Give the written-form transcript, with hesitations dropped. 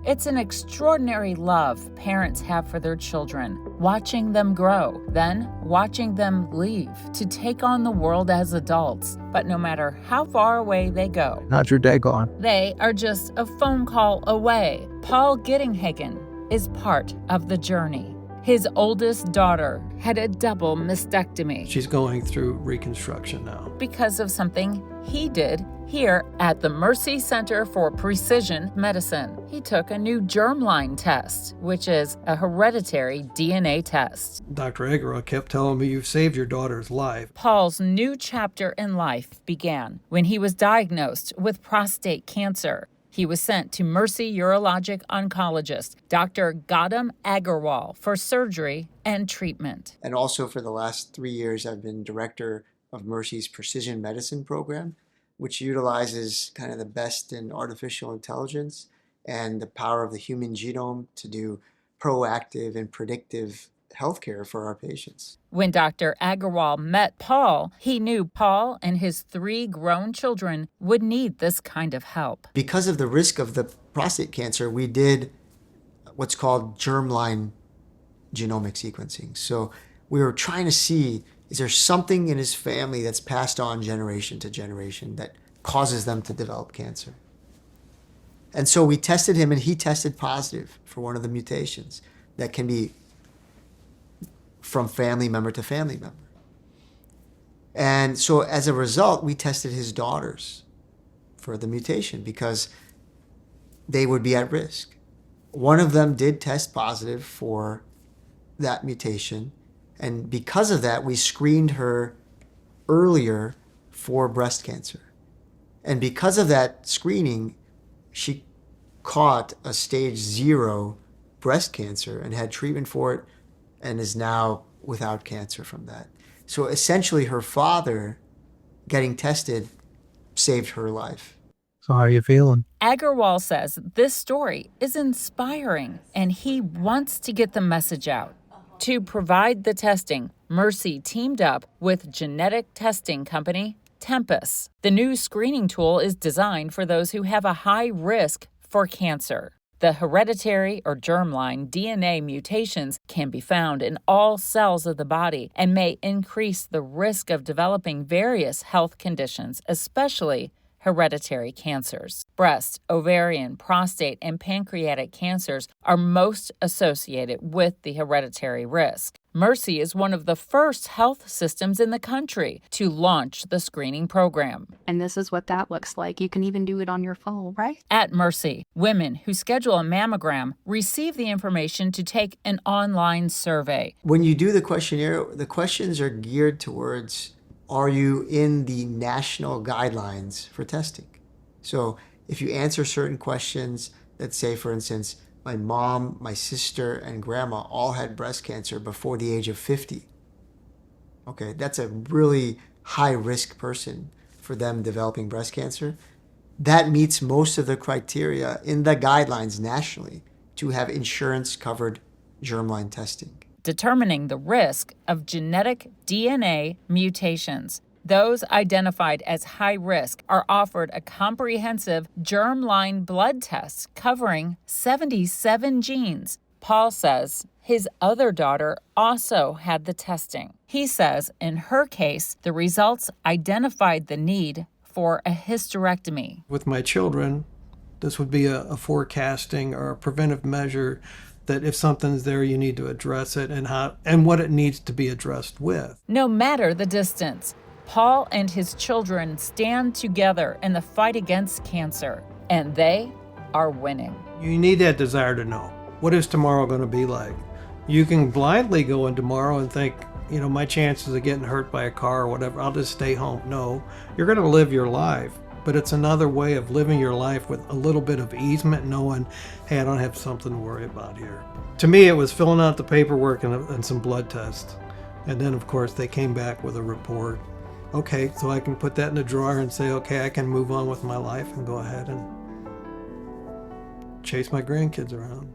It's an extraordinary love parents have for their children, watching them grow, then watching them leave to take on the world as adults. But no matter how far away they go, how's your day going? They are just a phone call away. Paul Giedinghagen is part of the journey. His oldest daughter had a double mastectomy. She's going through reconstruction now. Because of something he did here at the Mercy Center for Precision Medicine. He took a new germline test, which is a hereditary DNA test. Dr. Agarwal kept telling me, you've saved your daughter's life. Paul's new chapter in life began when he was diagnosed with prostate cancer. He was sent to Mercy urologic oncologist, Dr. Gautum Agarwal, for surgery and treatment. And also for the last 3 years, I've been director of Mercy's Precision Medicine program, which utilizes kind of the best in artificial intelligence and the power of the human genome to do proactive and predictive healthcare for our patients. When Dr. Agarwal met Paul, he knew Paul and his 3 grown children would need this kind of help. Because of the risk of the prostate cancer, we did what's called germline genomic sequencing. So we were trying to see, is there something in his family that's passed on generation to generation that causes them to develop cancer? And so we tested him, and he tested positive for one of the mutations that can be from family member to family member. And so as a result, we tested his daughters for the mutation because they would be at risk. One of them did test positive for that mutation. And because of that, we screened her earlier for breast cancer. And because of that screening, she caught a stage 0 breast cancer and had treatment for it and is now without cancer from that. So essentially her father getting tested saved her life. So how are you feeling? Agarwal says this story is inspiring and he wants to get the message out. To provide the testing, Mercy teamed up with genetic testing company Tempus. The new screening tool is designed for those who have a high risk for cancer. The hereditary or germline DNA mutations can be found in all cells of the body and may increase the risk of developing various health conditions, especially hereditary cancers. Breast, ovarian, prostate, and pancreatic cancers are most associated with the hereditary risk. Mercy is one of the first health systems in the country to launch the screening program. And this is what that looks like. You can even do it on your phone, right? At Mercy, women who schedule a mammogram receive the information to take an online survey. When you do the questionnaire, the questions are geared towards, are you in the national guidelines for testing? So if you answer certain questions, let's say, for instance, my mom, my sister, and grandma all had breast cancer before the age of 50. Okay, that's a really high-risk person for them developing breast cancer. That meets most of the criteria in the guidelines nationally to have insurance-covered germline testing. Determining the risk of genetic DNA mutations. Those identified as high risk are offered a comprehensive germline blood test covering 77 genes. Paul says his other daughter also had the testing. He says in her case, the results identified the need for a hysterectomy. With my children, this would be a forecasting or a preventive measure that if something's there, you need to address it and what it needs to be addressed with. No matter the distance, Paul and his children stand together in the fight against cancer, and they are winning. You need that desire to know. What is tomorrow going to be like? You can blindly go in tomorrow and think, my chances of getting hurt by a car or whatever, I'll just stay home. No, you're going to live your life, but it's another way of living your life with a little bit of easement, knowing, hey, I don't have something to worry about here. To me, it was filling out the paperwork and some blood tests. And then, of course, they came back with a report. Okay, so I can put that in a drawer and say, okay, I can move on with my life and go ahead and chase my grandkids around.